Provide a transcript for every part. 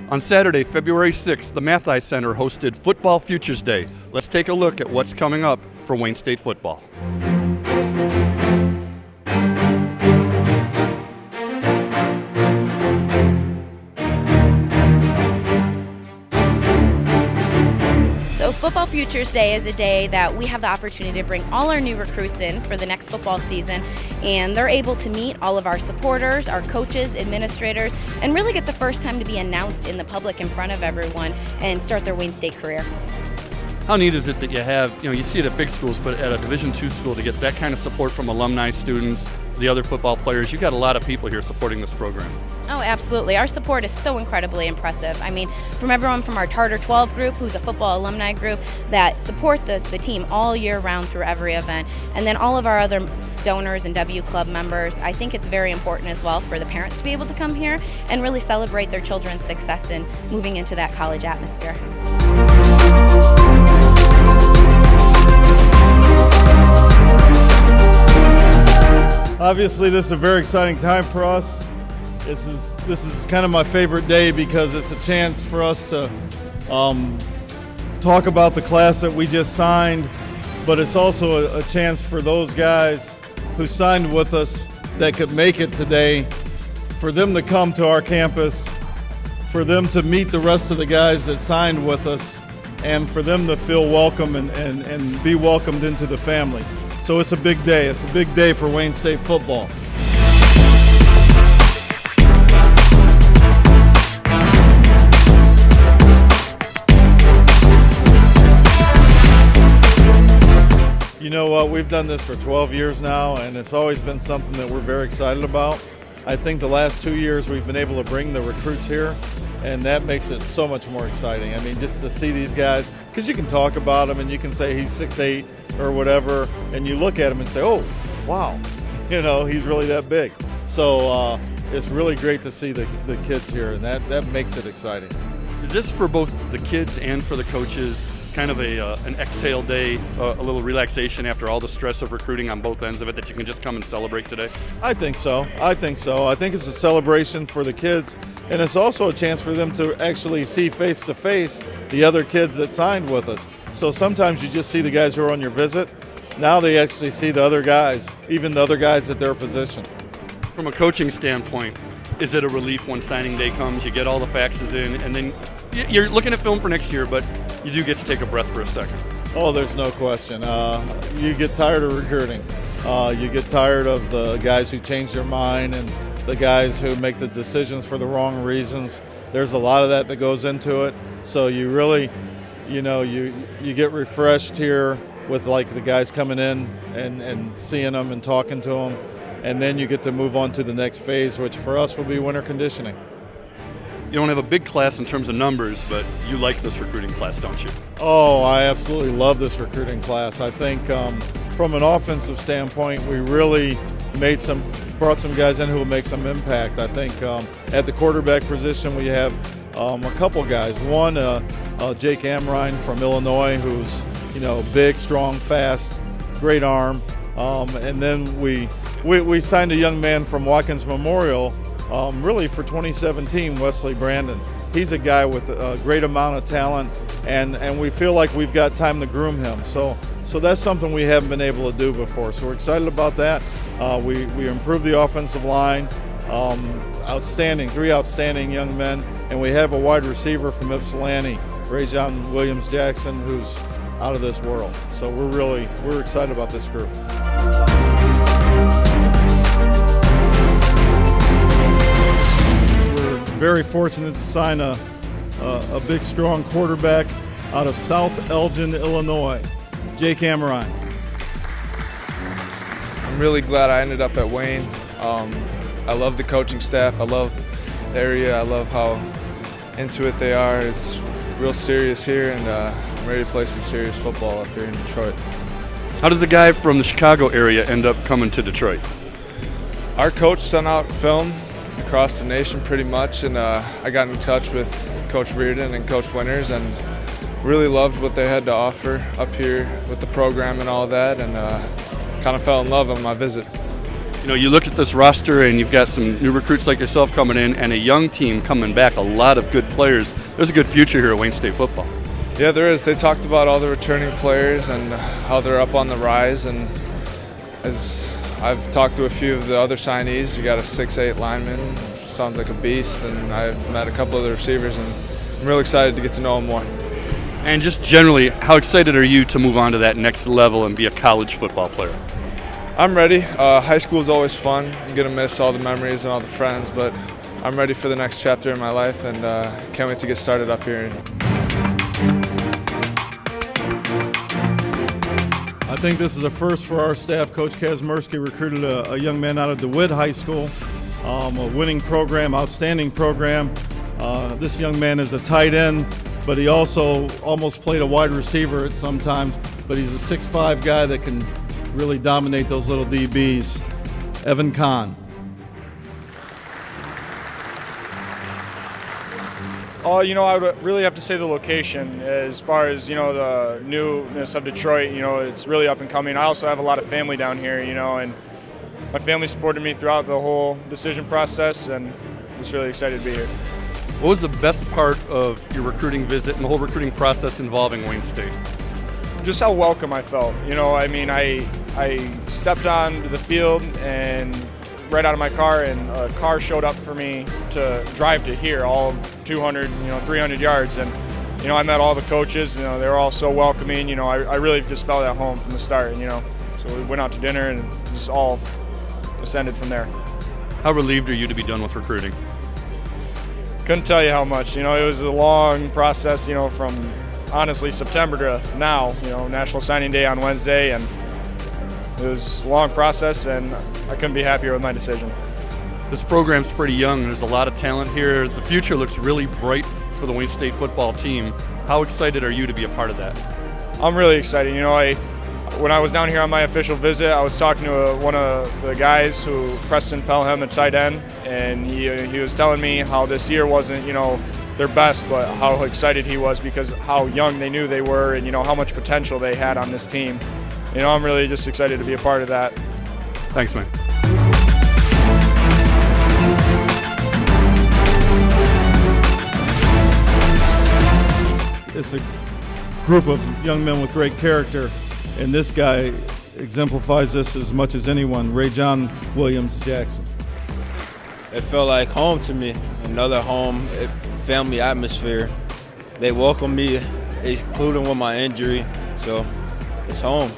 On Saturday, February 6th, the Mathi Center hosted Football Futures Day. Let's take a look at what's coming up for Wayne State football. So Football Futures Day is a day that we have the opportunity to bring all our new recruits in for the next football season, and they're able to meet all of our supporters, our coaches, administrators, and really get the first time to be announced in the public in front of everyone and start their Wayne State career. How neat is it that you have, you see it at big schools, but at a Division II school to get that kind of support from alumni, students, the other football players? You got a lot of people here supporting this program. Oh, absolutely. Our support is so incredibly impressive. I mean, from everyone from our Charter 12 group, who's a football alumni group, that support the team all year round through every event, and then all of our other donors and W Club members. I think it's very important as well for the parents to be able to come here and really celebrate their children's success in moving into that college atmosphere. Obviously, this is a very exciting time for us. This is kind of my favorite day because it's a chance for us to talk about the class that we just signed, but it's also a chance for those guys who signed with us that could make it today, for them to come to our campus, for them to meet the rest of the guys that signed with us, and for them to feel welcome and be welcomed into the family. So it's a big day. It's a big day for Wayne State football. You know what, we've done this for 12 years now, and it's always been something that we're very excited about. I think the last 2 years we've been able to bring the recruits here, and that makes it so much more exciting. I mean, just to see these guys, because you can talk about them and you can say he's 6'8" or whatever, and you look at him and say, oh, wow, he's really that big. So it's really great to see the kids here, and that makes it exciting. Is this for both the kids and for the coaches kind of an exhale day, a little relaxation after all the stress of recruiting on both ends of it, that you can just come and celebrate today? I think so. I think it's a celebration for the kids, and it's also a chance for them to actually see face-to-face the other kids that signed with us. So sometimes you just see the guys who are on your visit. Now they actually see the other guys, even the other guys at their position. From a coaching standpoint, is it a relief when signing day comes? You get all the faxes in, and then you're looking at film for next year, but you do get to take a breath for a second. Oh, there's no question. You get tired of recruiting. You get tired of the guys who change their mind and the guys who make the decisions for the wrong reasons. There's a lot of that goes into it. So you really, you get refreshed here with like the guys coming in and seeing them and talking to them. And then you get to move on to the next phase, which for us will be winter conditioning. You don't have a big class in terms of numbers, but you like this recruiting class, don't you? Oh, I absolutely love this recruiting class. I think from an offensive standpoint, we really brought some guys in who will make some impact. I think at the quarterback position, we have a couple guys. One, Jake Amrine from Illinois, who's big, strong, fast, great arm. And then we signed a young man from Watkins Memorial, really for 2017, Wesley Brandon. He's a guy with a great amount of talent, and we feel like we've got time to groom him. So that's something we haven't been able to do before. So we're excited about that. We improved the offensive line. Three outstanding young men, and we have a wide receiver from Ypsilanti, Rajon Williams-Jackson, who's out of this world. So we're excited about this group. Very fortunate to sign a big, strong quarterback out of South Elgin, Illinois, Jake Amrine. I'm really glad I ended up at Wayne. I love the coaching staff. I love the area. I love how into it they are. It's real serious here, and I'm ready to play some serious football up here in Detroit. How does a guy from the Chicago area end up coming to Detroit? Our coach sent out film across the nation pretty much, and I got in touch with Coach Reardon and Coach Winters and really loved what they had to offer up here with the program and all that, and kind of fell in love on my visit. You know, you look at this roster and you've got some new recruits like yourself coming in and a young team coming back, a lot of good players. There's a good future here at Wayne State football. Yeah, there is. They talked about all the returning players and how they're up on the rise. And as I've talked to a few of the other signees, you got a 6'8" lineman, sounds like a beast, and I've met a couple of the receivers, and I'm really excited to get to know him more. And just generally, how excited are you to move on to that next level and be a college football player? I'm ready. High school is always fun. I'm going to miss all the memories and all the friends, but I'm ready for the next chapter in my life, and can't wait to get started up here. I think this is a first for our staff. Coach Kazmersky recruited a young man out of DeWitt High School, a winning program, outstanding program. This young man is a tight end, but he also almost played a wide receiver at some times, but he's a 6'5" guy that can really dominate those little DBs. Evan Kahn. You know, I would really have to say the location. As far as, you know, the newness of Detroit, you know, it's really up and coming. I also have a lot of family down here, you know, and my family supported me throughout the whole decision process, and just really excited to be here. What was the best part of your recruiting visit and the whole recruiting process involving Wayne State? Just how welcome I felt. You know, I mean, I stepped onto the field and right out of my car, and a car showed up for me to drive to here, all of 200, 300 yards. And, you know, I met all the coaches, you know, they were all so welcoming. You know, I really just felt at home from the start, you know. So we went out to dinner and just all ascended from there. How relieved are you to be done with recruiting? Couldn't tell you how much. You know, it was a long process, you know, from honestly September to now, you know, National Signing Day on Wednesday, and it was a long process, and I couldn't be happier with my decision. This program's pretty young. There's a lot of talent here. The future looks really bright for the Wayne State football team. How excited are you to be a part of that? I'm really excited. You know, when I was down here on my official visit, I was talking to one of the guys, Preston Pelham, the tight end, and he was telling me how this year wasn't, you know, their best, but how excited he was because how young they knew they were, and, you know, how much potential they had on this team. You know, I'm really just excited to be a part of that. Thanks, man. It's a group of young men with great character, and this guy exemplifies this as much as anyone. Ray John Williams Jackson. It felt like home to me, another home, family atmosphere. They welcomed me, including with my injury, so it's home.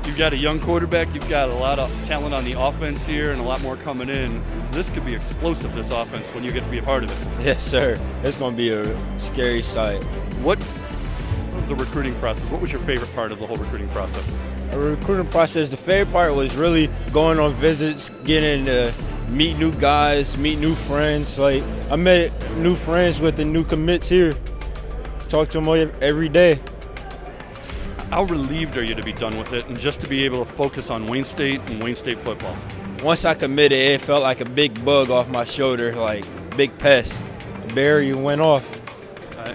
You've got a young quarterback, you've got a lot of talent on the offense here and a lot more coming in. This could be explosive, this offense, when you get to be a part of it. Yes, sir. It's going to be a scary sight. What of the recruiting process, what was your favorite part of the whole recruiting process? The recruiting process, the favorite part was really going on visits, getting to meet new guys, meet new friends. Like, I met new friends with the new commits here. Talk to them every day. How relieved are you to be done with it and just to be able to focus on Wayne State and Wayne State football? Once I committed, it felt like a big bug off my shoulder, like big pest. The barrier went off.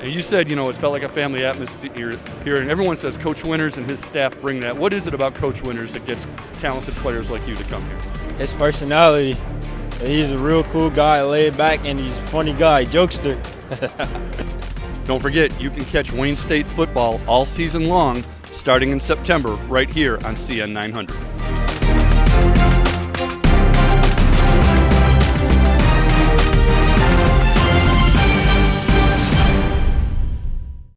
You said, you know, it felt like a family atmosphere here, and everyone says Coach Winters and his staff bring that. What is it about Coach Winters that gets talented players like you to come here? His personality. He's a real cool guy, laid back, and he's a funny guy, jokester. Don't forget, you can catch Wayne State football all season long, starting in September, right here on CN 900.